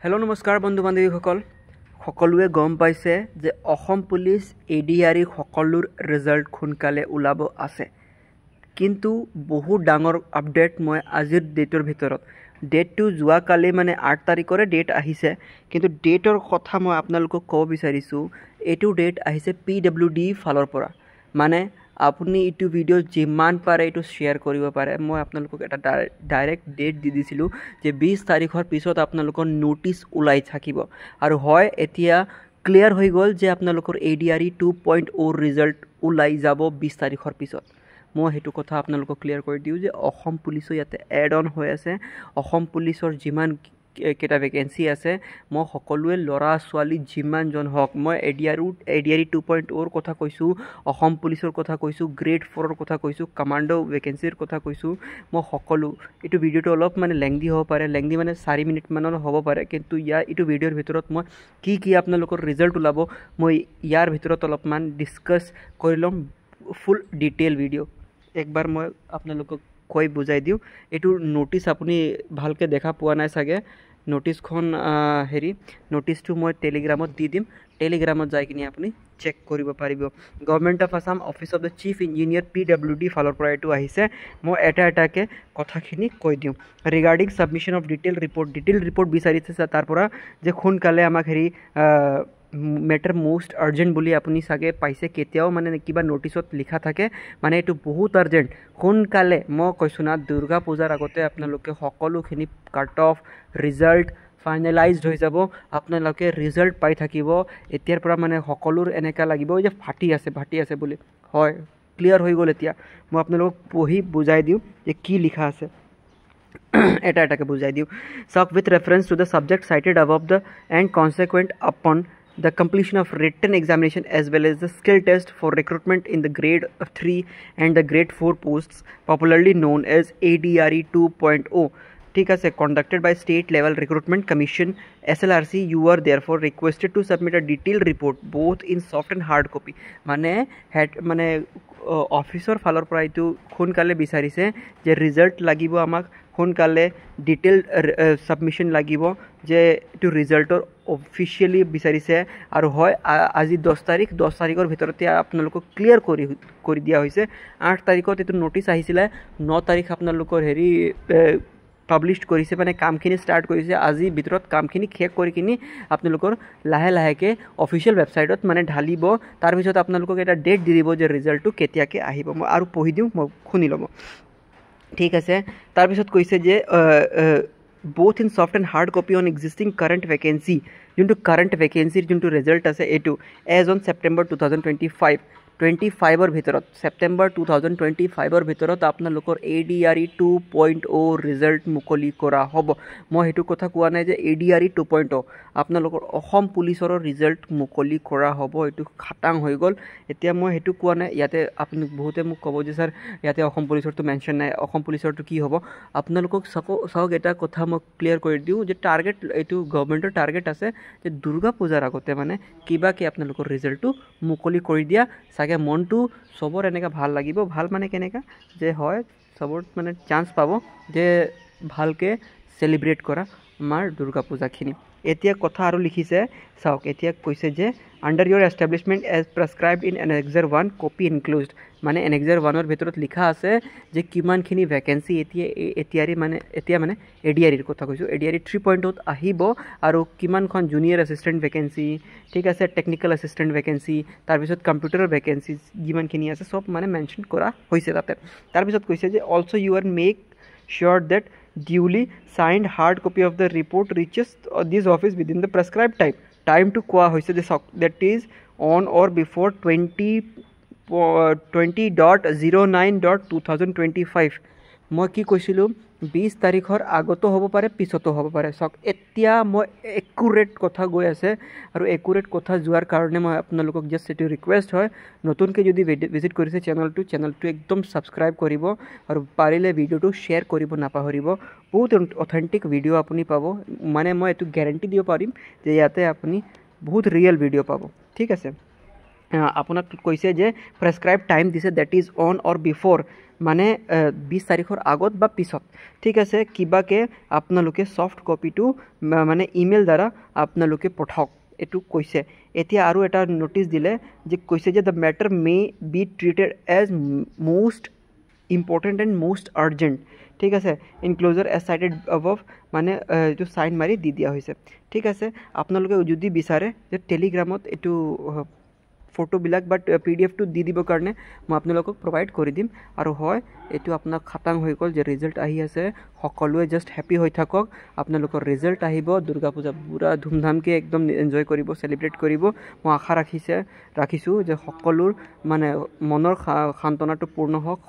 hello' নমস্কাৰ বন্ধু বান্ধৱীসকল সকলোৱে গম পাইছে যে অসম পুলিচ এডিআৰই সকলোৰ ৰিজাল্ট সোনকালে ওলাব আছে কিন্তু বহু ডাঙৰ আপডেট মই আজিৰ ডেটৰ ভিতৰত ডেটটো যোৱাকালি মানে 8 তাৰিখৰে ডেট আহিছে কিন্তু ডেটৰ কথা মই আপোনালোকক ক'ব বিচাৰিছোঁ এইটো ডেট আহিছে PWD ফালৰ পৰা মানে আপুনি এইটো ভিডিও যিমান পাৰে এইটো শ্বেয়াৰ কৰিব পাৰে মই আপোনালোকক এটা ডাইৰেক্ট ডেট দি দিছিলোঁ যে 20 তাৰিখৰ পিছত আপোনালোকৰ নোটিছ ওলাই থাকিব আৰু হয় এতিয়া ক্লিয়াৰ হৈ গ'ল যে আপোনালোকৰ ADRE 2.0 ৰিজাল্ট ওলাই যাব 20 তাৰিখৰ পিছত মই হেতু কথা আপোনালোকক ক্লিয়াৰ কৰি দিওঁ যে অসম পুলিচৰ ইয়াতে এড অন হৈ আছে অসম পুলিচৰ যিমান কেটা ভেকেন্সি আছে মই সকলোৱে লৰা ছোৱালী যিমানজন হক মই ADRE 2.0 ৰ কথা কৈছোঁ অসম পুলিচৰ কথা কৈছোঁ গ্ৰেড 4 ৰ কথা কৈছোঁ কমান্ডো ভেকেন্সিৰ কথা কৈছোঁ মই সকলো এইটো ভিডিওটো অলপ মানে লেংদি হ'ব পাৰে লেংদি মানে 4 মিনিট মানৰ হ'ব পাৰে কিন্তু এইটো ভিডিওৰ ভিতৰত মই কি আপোনালোকৰ ৰিজাল্ট ওলাব মই ইয়াৰ ভিতৰত অলপমান ডিসকাস কৰি লম ফুল ডিটেইল ভিডিও একবাৰ মই আপোনালোকক কৈ বুজাই দিওঁ এইটো নোটিছ আপুনি ভালকে দেখা পোৱা নাই সাগে নোটিছখন হেৰি নোটিছটো মই টেলিগ্ৰামত দি দিম টেলিগ্ৰামত যাই কিনে আপুনি চেক কৰিব পাৰিব government of Assam office of the chief engineer PWD ফালৰ পৰা এইটো আহিছে মই এটাকে কথাখিনি কৈ দিওঁ regarding submission of detail report বিচাৰিছে তাৰ পৰা যে সোনকালে আমাক হেৰি মেটাৰ মোষ্ট আৰ্জেন্ট বুলি আপুনি সাগে পাইছে কেতিয়াও মানে কিবা নোটিছত লিখা থাকে মানে এটো বহুত আৰ্জেন্ট সোনকালে মই কৈছো না দুৰ্গা পূজাৰ আগতে আপোনালোকে সকলোখিনি কাট অফ ৰিজাল্ট ফাইনালাইজড হৈ যাব আপোনালোকে ৰিজাল্ট পাই থাকিব এতিয়াৰ পৰা মানে সকলোৰ এনেকা লাগিব যে ফাটি আছে বুলি হয় ক্লিয়াৰ হৈ গ'ল এতিয়া মই আপোনালোকক পঢ়ি বুজাই দিওঁ যে কি লিখা আছে এটাকে বুজাই দিওঁ সক with reference to the subject cited above the and consequent upon the completion of written examination as well as the skill test for recruitment in the grade 3 and the grade 4 posts popularly known as ADRE 2.0 ठीक है conducted by state level recruitment commission SLRC you are therefore requested to submit a detailed report both in soft and hard copy माने माने officer फाলৰ পৰা এইটো সোনকালে বিচাৰিছে যে result লাগিব আমাক সোনকালে ডিটেইল সাবমিশন লাগিব যে এইটো ৰিজাল্টৰ অফিশিয়ালি বিচাৰিছে আৰু হয় আজি 10 তাৰিখৰ ভিতৰতে আপোনালোকক ক্লিয়াৰ কৰি দিয়া হৈছে 8 তাৰিখত এইটো নোটিছ আহিছিল 9 তাৰিখ আপোনালোকৰ হেৰি পাবলিশ কৰিছে মানে কামখিনি স্টাৰ্ট কৰিছে আজি ভিতৰত কামখিনি শেষ কৰি কিনি আপোনালোকৰ লাহে অফিশিয়াল ৱেবসাইটত মানে ঢালিব তাৰ পিছত আপোনালোকক এটা ডেট দি দিব যে ৰিজাল্টটো কেতিয়াকে আহিব মই আৰু পঢ়ি দিওঁ মই শুনি লম ঠিক আছে তাৰ পিছত কৈছে যে both in soft and hard copy on existing current vacancy যোনটো current vacancy যোনটো ৰিজাল্ট আছে এটো as on September 2025 ৰ ভিতৰত সেপ্টেম্বৰ 2025 ৰ ভিতৰত আপোনালোকৰ ADRE 2.0 ৰিজাল্ট মুকলি কৰা হ'ব মই হেতু কথা কোৱা নাই যে ADRE 2.0 আপোনালোকৰ অসম পুলিচৰ ৰিজাল্ট মুকলি কৰা হ'ব এটো খাটাং হৈ গল এতিয়া মই হেতু কোৱা নাই ইয়াতে আপুনি বহুতে মোক ক'ব যে স্যাৰ ইয়াতে অসম পুলিচৰটো মেনশন নাই অসম পুলিচৰটো কি হ'ব আপোনালোকক সক এটা কথা মই ক্লিয়াৰ কৰি দিওঁ যে টাৰ্গেট এটো গভৰ্নমেন্টৰ টাৰ্গেট আছে যে দুৰ্গা পূজাৰ আগতে মানে কিবা কি আপোনালোকৰ ৰিজাল্টটো মুকলি কৰি দিয়া সাগে মনটো সবৰ এনেকা ভাল লাগিব ভাল মানে কেনেকা যে হয় সবৰ মানে চান্স পাব যে ভালকে সেলিব্ৰেট কৰা আমাৰ দুৰ্গা পূজাখিনি এতিয়া কথা আৰু লিখিছে চাওক এতিয়া কৈছে যে under your establishment as prescribed in annexure 1 copy enclosed মানে annexure 1 ৰ ভিতৰত লিখা আছে যে কিমানখিনি ভ্যাকেন্সি এতিয়া মানে ADRE ৰ কথা কৈছো ADRE 3.0 ত আহিব আৰু কিমানখন জুনিয়ৰ এসিস্ট্যান্ট ভ্যাকেন্সি ঠিক আছে টেকনিক্যাল এসিস্ট্যান্ট ভ্যাকেন্সি তাৰ পিছত কম্পিউটাৰৰ ভ্যাকেন্সি যিমানখিনি আছে সব মানে মেনশন কৰা হৈছে তাতে তাৰ পিছত কৈছে যে also you are make sure that duly signed hard copy of the report reaches this office within the prescribed time to কোৱা হৈছে যে that is on or before 20.09.2025 মই কি কৈছিলো 20 তাৰিখৰ আগতো হ'ব পাৰে পিছতো হ'ব পাৰে সক এতিয়া মই একুৰেট কথা গৈ আছে আৰু একুৰেট কথা যোৱাৰ কাৰণে মই আপোনালোকক জাস্ট এটো ৰিকুৱেষ্ট হয় নতুনকৈ যদি ভিজিট কৰিছে চেনেলটো একদম সাবস্ক্ৰাইব কৰিব আৰু পাৰিলে ভিডিওটো শেয়াৰ কৰিব নাপাহৰিব বহুত অথেন্টিক ভিডিও আপুনি পাব মানে মই এটো গ্যাৰান্টি দিব পাৰিম যে ইয়াতে আপুনি বহুত ৰিয়েল ভিডিও পাব ঠিক আছে আপোনাক কৈছে যে প্ৰেছক্ৰাইব টাইম দিছে date is on or before মানে 20 তাৰিখৰ আগত বা পিছত ঠিক আছে কিবাকে আপোনালোকে ছফ্ট কপিটো মানে ইমেইল দ্বাৰা আপোনালোকে পঠাওক এইটো কৈছে এতিয়া আৰু এটা নটিচ দিলে যে কৈছে যে the matter may be treated as most important and most urgent ঠিক আছে ইনক্ল'জাৰ এজ চাইটেড অবভ মানে এইটো চাইন মাৰি দি দিয়া হৈছে ঠিক আছে আপোনালোকে যদি বিচাৰে যে টেলিগ্ৰামত এইটো ফটোবিলাক বাট PDF টো দি দিবৰ কাৰণে মই আপোনালোকক প্ৰভাইড কৰি দিম আৰু হয় এইটো আপোনাক খাটাং হৈ গ'ল যে ৰিজাল্ট আহি আছে সকলোৱে জাষ্ট হেপী হৈ থাকক আপোনালোকৰ ৰিজাল্ট আহিব দুৰ্গা পূজা পুৰা ধুমধামকৈ একদম এনজয় কৰিব চেলিব্ৰেট কৰিব মই আশা ৰাখিছোঁ যে সকলোৰ মানে মনৰ সান্তনাটো পূৰ্ণ হওক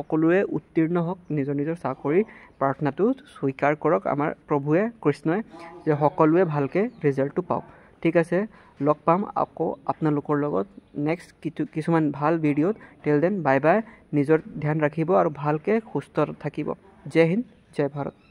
সকলোৱে উত্তীৰ্ণ হওক নিজৰ চাকৰি প্ৰাৰ্থনাটো স্বীকাৰ কৰক আমাৰ প্ৰভুৱে কৃষ্ণই যে সকলোৱে ভালকৈ ৰিজাল্টটো পাওক ঠিক আছে লগ পাম আকৌ আপোনালোকৰ লগত নেক্সট কিছুমান ভাল ভিডিঅ'ত টিল দেন বাই বাই নিজৰ ধ্যান ৰাখিব আৰু ভালকৈ সুস্থ থাকিব জয় হিন্দ জয় ভাৰত